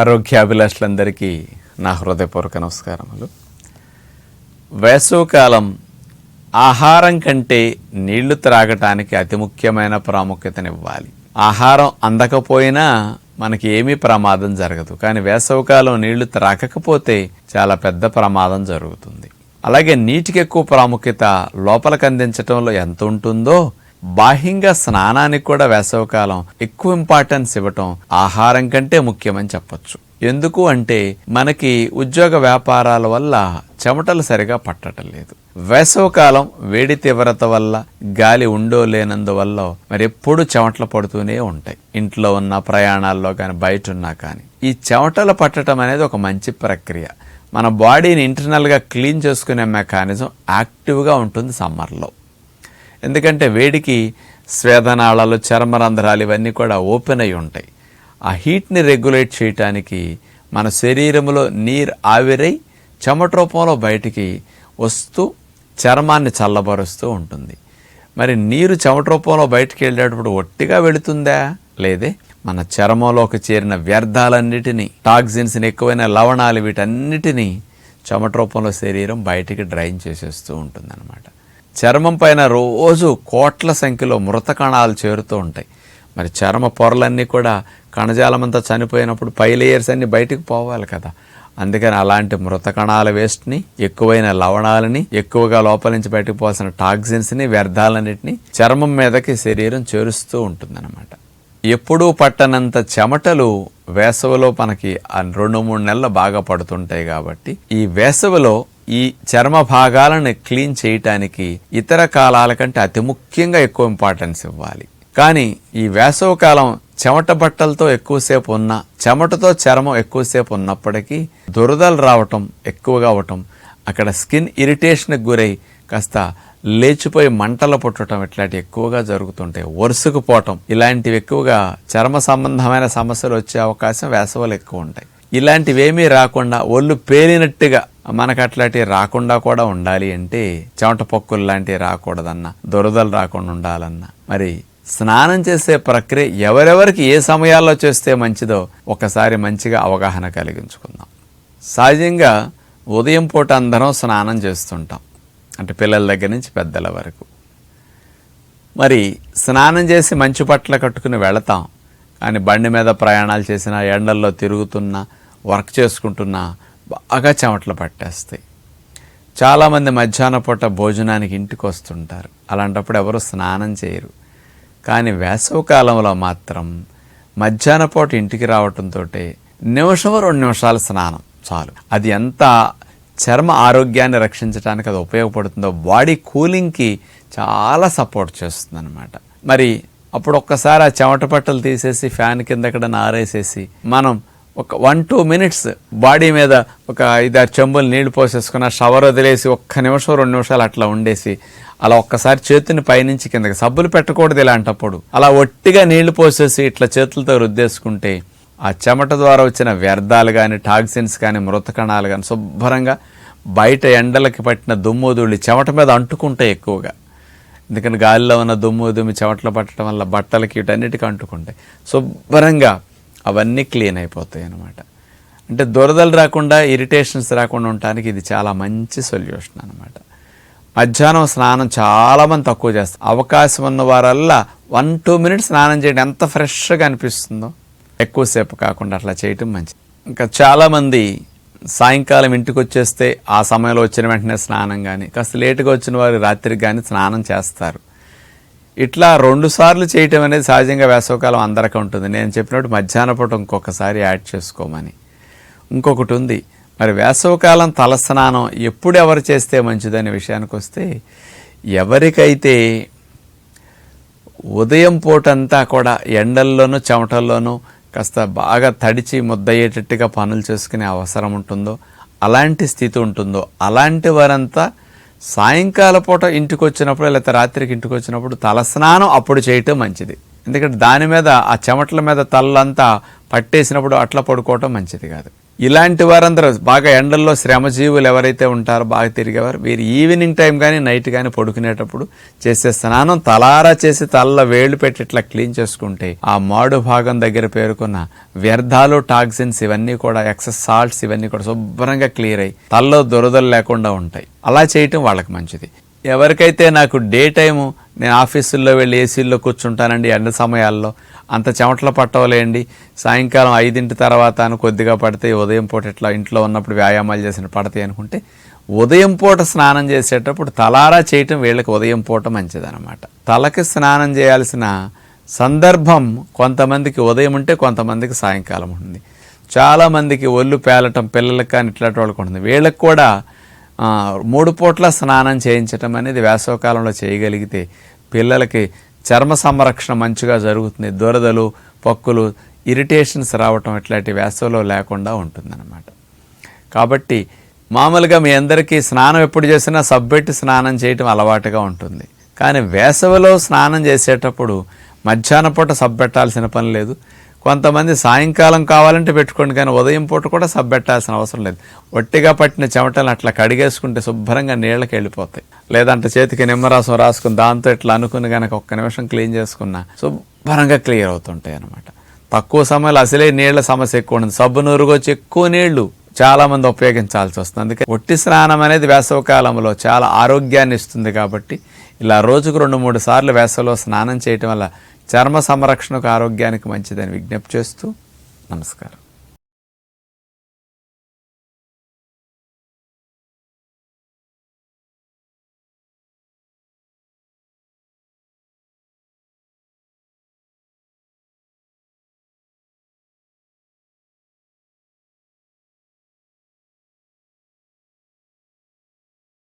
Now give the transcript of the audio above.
ఆరోగ్యాభిలాషులందరికీ నా హృదయపూర్వక నమస్కారములు. వేసవికాలం ఆహారం కంటే నీళ్లు త్రాగటానికి అతి ముఖ్యమైన ప్రాముఖ్యతనివ్వాలి. ఆహారం అందకపోయినా మనకి ఏమీ ప్రమాదం జరగదు, కానీ వేసవికాలం నీళ్లు త్రాగకపోతే చాలా పెద్ద ప్రమాదం జరుగుతుంది. అలాగే నీటికి ఎక్కువ ప్రాముఖ్యత లోపలికి అందించడంలో ఎంత ఉంటుందో బాహ్యంగా స్నానానికి కూడా వేసవికాలం ఎక్కువ ఇంపార్టెన్స్ ఇవ్వటం ఆహారం కంటే ముఖ్యమని చెప్పొచ్చు. ఎందుకు అంటే మనకి ఉద్యోగ వ్యాపారాల వల్ల చెమటలు సరిగా పట్టడం లేదు. వేసవికాలం వేడి తీవ్రత వల్ల గాలి ఉండో లేనందువల్ల మరి ఎప్పుడు చెమటలు పడుతూనే ఉంటాయి. ఇంట్లో ఉన్న ప్రయాణాల్లో కానీ బయట ఉన్నా కానీ ఈ చెమటలు పట్టడం అనేది ఒక మంచి ప్రక్రియ. మన బాడీని ఇంటర్నల్గా క్లీన్ చేసుకునే మెకానిజం యాక్టివ్గా ఉంటుంది సమ్మర్లో. ఎందుకంటే వేడికి స్వేదనాళాలు, చర్మరంధ్రాలు ఇవన్నీ కూడా ఓపెన్ అయి ఉంటాయి. ఆ హీట్ని రెగ్యులేట్ చేయటానికి మన శరీరంలో నీరు ఆవిరై చెమట రూపంలో బయటికి వస్తూ చర్మాన్ని చల్లబరుస్తూ ఉంటుంది. మరి నీరు చెమట రూపంలో బయటికి వెళ్ళేటప్పుడు ఒట్టిగా వెళుతుందా? లేదే. మన చర్మంలోకి చేరిన వ్యర్థాలన్నిటినీ, టాక్సిన్స్ని, ఎక్కువైన లవణాలు, వీటన్నిటినీ చెమట రూపంలో శరీరం బయటికి డ్రైన్ చేసేస్తూ ఉంటుందన్నమాట. చర్మం పైన రోజు కోట్ల సంఖ్యలో మృత కణాలు చేరుతూ ఉంటాయి. మరి చర్మ పొరలన్నీ కూడా కణజాలమంతా చనిపోయినప్పుడు పై లేయర్స్ అన్ని బయటికి పోవాలి కదా. అందుకని అలాంటి మృత కణాల వేస్ట్ని, ఎక్కువైన లవణాలని, ఎక్కువగా లోపల నుంచి బయటకు పోవాల్సిన టాక్సిన్స్ని, వ్యర్థాలన్నింటినీ చర్మం మీదకి శరీరం చేరుస్తూ ఉంటుందన్నమాట. ఎప్పుడూ పట్టనంత చెమటలు వేసవిలో మనకి 2-3 నెలలు బాగా పడుతుంటాయి. కాబట్టి ఈ వేసవిలో ఈ చర్మ భాగాలను క్లీన్ చేయటానికి ఇతర కాలాల కంటే అతి ముఖ్యంగా ఎక్కువ ఇంపార్టెన్స్ ఇవ్వాలి. కానీ ఈ వేసవికాలం చెమట బట్టలతో ఎక్కువసేపు ఉన్న, చెమటతో చర్మం ఎక్కువసేపు ఉన్నప్పటికీ దురదలు రావటం ఎక్కువగా అవటం, అక్కడ స్కిన్ ఇరిటేషన్కి గురై కాస్త లేచిపోయి మంటలు పుట్టడం ఇట్లాంటివి ఎక్కువగా జరుగుతుంటాయి. వరుసకుపోవటం ఇలాంటివి ఎక్కువగా చర్మ సంబంధమైన సమస్యలు వచ్చే అవకాశం వేసవిలో ఎక్కువ ఉంటాయి. ఇలాంటివేమీ రాకుండా ఒళ్ళు పేలినట్టుగా మనకు అట్లాంటివి రాకుండా కూడా ఉండాలి అంటే, చెమట పొక్కులు లాంటివి రాకూడదన్నా, దురదలు రాకుండా ఉండాలన్నా మరి స్నానం చేసే ప్రక్రియ ఎవరెవరికి ఏ సమయాల్లో చేస్తే మంచిదో ఒకసారి మంచిగా అవగాహన కలిగించుకుందాం. సహజంగా ఉదయం పూట అందరం స్నానం చేస్తుంటాం, అంటే పిల్లల దగ్గర నుంచి పెద్దల వరకు. మరి స్నానం చేసి మంచు బట్టలు కట్టుకుని వెళతాం, కానీ బండి మీద ప్రయాణాలు చేసినా, ఎండల్లో తిరుగుతున్నా, వర్క్ చేసుకుంటున్నా బాగా చెమటలు పట్టేస్తాయి. చాలామంది మధ్యాహ్న పూట భోజనానికి ఇంటికి వస్తుంటారు, అలాంటప్పుడు ఎవరు స్నానం చేయరు. కానీ వేసవికాలంలో మాత్రం మధ్యాహ్న పూట ఇంటికి రావటంతో నిమిషం 2 నిమిషాల స్నానం చాలు. అది ఎంత చర్మ ఆరోగ్యాన్ని రక్షించడానికి అది ఉపయోగపడుతుందో, బాడీ కూలింగ్కి చాలా సపోర్ట్ చేస్తుంది అనమాట. మరి అప్పుడు ఒక్కసారి ఆ చెమట పట్టలు తీసేసి ఫ్యాన్ కింద ఎక్కడ ఆరేసేసి మనం ఒక 1-2 మినిట్స్ బాడీ మీద ఒక 5-6 చెంబులు నీళ్లు పోసేసుకున్న, షవర్ వదిలేసి 1 నిమిషం 2 నిమిషాలు అట్లా ఉండేసి అలా ఒక్కసారి చేతిని పైనుంచి కిందకి, సబ్బులు పెట్టకూడదు ఇలాంటప్పుడు, అలా ఒట్టిగా నీళ్లు పోసేసి ఇట్లా చేతులతో రుద్దేసుకుంటే ఆ చెమట ద్వారా వచ్చిన వ్యర్థాలు కానీ, టాక్సిన్స్ కానీ, మృత కణాలు కానీ శుభ్రంగా బయట ఎండలకి పట్టిన దుమ్ము ధూళి చెమట మీద అంటుకుంటాయి ఎక్కువగా. ఎందుకని గాలిలో ఉన్న దుమ్ము దుమ్మి చెమటలు పట్టడం వల్ల బట్టలకి వీటన్నిటికీ అంటుకుంటాయి. శుభ్రంగా అవన్నీ క్లీన్ అయిపోతాయి అన్నమాట. అంటే దురదలు రాకుండా, ఇరిటేషన్స్ రాకుండా ఉండటానికి ఇది చాలా మంచి సొల్యూషన్ అనమాట. మధ్యాహ్నం స్నానం చాలామంది తక్కువ చేస్తారు. అవకాశం ఉన్న వారల్లా 1-2 మినిట్స్ స్నానం చేయండి, ఎంత ఫ్రెష్గా అనిపిస్తుందో. ఎక్కువసేపు కాకుండా అట్లా చేయటం మంచిది. ఇంకా చాలామంది సాయంకాలం ఇంటికి వచ్చేస్తే ఆ సమయంలో వచ్చిన వెంటనే స్నానం కానీ, కాస్త లేటుగా వచ్చిన వారు రాత్రికి కానీ స్నానం చేస్తారు. ఇట్లా 2 సార్లు చేయటం అనేది సహజంగా వేసవికాలం అందరికీ ఉంటుంది. నేను చెప్పినట్టు మధ్యాహ్న పూట ఇంకొకసారి యాడ్ చేసుకోమని. ఇంకొకటి ఉంది, మరి వేసవికాలం తలస్నానం ఎప్పుడు ఎవరు చేస్తే మంచిదనే విషయానికి వస్తే, ఎవరికైతే ఉదయం పూటంతా కూడా ఎండల్లోనూ చెమటల్లోనూ కాస్త బాగా తడిచి ముద్దయ్యేటట్టుగా పనులు చేసుకునే అవసరం ఉంటుందో, అలాంటి స్థితి ఉంటుందో, అలాంటి వారంతా సాయంకాల పూట ఇంటికి వచ్చినప్పుడు లేకపోతే రాత్రికి ఇంటికి వచ్చినప్పుడు తలస్నానం అప్పుడు చేయటం మంచిది. ఎందుకంటే దాని మీద, ఆ చెమటల మీద తలంతా పట్టేసినప్పుడు అట్లా పడుకోవటం మంచిది కాదు. ఇలాంటి వారందరూ బాగా ఎండల్లో శ్రమజీవులు ఎవరైతే ఉంటారో బాగా తిరిగేవారు వీరు ఈవినింగ్ టైం కానీ నైట్ కానీ పడుకునేటప్పుడు చేసే స్నానం తలారా చేసి తలలో వేళ్ళు పెట్టి ఇట్లా క్లీన్ చేసుకుంటే ఆ మాడు భాగం దగ్గర పేరుకున్న వ్యర్థాలు, టాక్సిన్స్ ఇవన్నీ కూడా, ఎక్సెస్ సాల్ట్స్ ఇవన్నీ కూడా శుభ్రంగా క్లియర్ అయ్యి తలలో దురదలు లేకుండా ఉంటాయి. అలా చేయటం వాళ్ళకి మంచిది. ఎవరికైతే నాకు డే టైము నేను ఆఫీసుల్లో వెళ్ళి ఏసీల్లో కూర్చుంటానండి ఎండ సమయాల్లో, అంత చెమటలు పట్టవలేండి, సాయంకాలం 5 తర్వాత అని కొద్దిగా పడతాయి, ఉదయం పూట ఇట్లా ఇంట్లో ఉన్నప్పుడు వ్యాయామాలు చేసిన పడతాయి అనుకుంటే ఉదయం పూట స్నానం చేసేటప్పుడు తలారా చేయటం వీళ్ళకి ఉదయం పూట మంచిదన్నమాట. తలకి స్నానం చేయాల్సిన సందర్భం కొంతమందికి ఉదయం ఉంటే కొంతమందికి సాయంకాలం ఉంటుంది. చాలామందికి ఒళ్ళు పేలటం పిల్లలకి కానీ ఇట్లాంటి వాళ్ళకి ఉంటుంది. వీళ్ళకి కూడా 3 పూట్ల స్నానం చేయించటం అనేది వేసవకాలంలో చేయగలిగితే పిల్లలకి చర్మ సంరక్షణ మంచిగా జరుగుతుంది. దురదలు, పక్కులు, ఇరిటేషన్స్ రావటం ఇట్లాంటి వేసవిలో లేకుండా ఉంటుందన్నమాట. కాబట్టి మామూలుగా మీ అందరికీ స్నానం ఎప్పుడు చేసినా సబ్బెట్టి స్నానం చేయటం అలవాటుగా ఉంటుంది. కానీ వేసవిలో స్నానం చేసేటప్పుడు మధ్యాహ్నం పూట సబ్బెట్టాల్సిన పని లేదు. కొంతమంది సాయంకాలం కావాలంటే పెట్టుకోండి, కానీ ఉదయం పూట కూడా సబ్బెట్టాల్సిన అవసరం లేదు. ఒట్టిగా పట్టిన చెమటలు అట్లా కడిగేసుకుంటే శుభ్రంగా నీళ్ళకి వెళ్ళిపోతాయి. లేదంటే చేతికి నిమ్మరసం రాసుకుని దాంతో ఇట్లా అనుకుని కనుక ఒక్క నిమిషం క్లీన్ చేసుకున్నా శుభ్రంగా క్లియర్ అవుతుంటాయి అన్నమాట. తక్కువ సమయంలో అసలే నీళ్ల సమస్య ఎక్కువ ఉంటుంది. సబ్బు నూరుగొచ్చి ఎక్కువ నీళ్లు చాలామంది ఉపయోగించాల్సి వస్తుంది. అందుకే ఒట్టి స్నానం అనేది వేసవకాలంలో చాలా ఆరోగ్యాన్ని ఇస్తుంది. కాబట్టి ఇలా రోజుకు 2-3 సార్లు వేసవిలో స్నానం చేయటం వల్ల చర్మ సంరక్షణకు, ఆరోగ్యానికి మంచిదని విజ్ఞప్తి చేస్తూ నమస్కారం.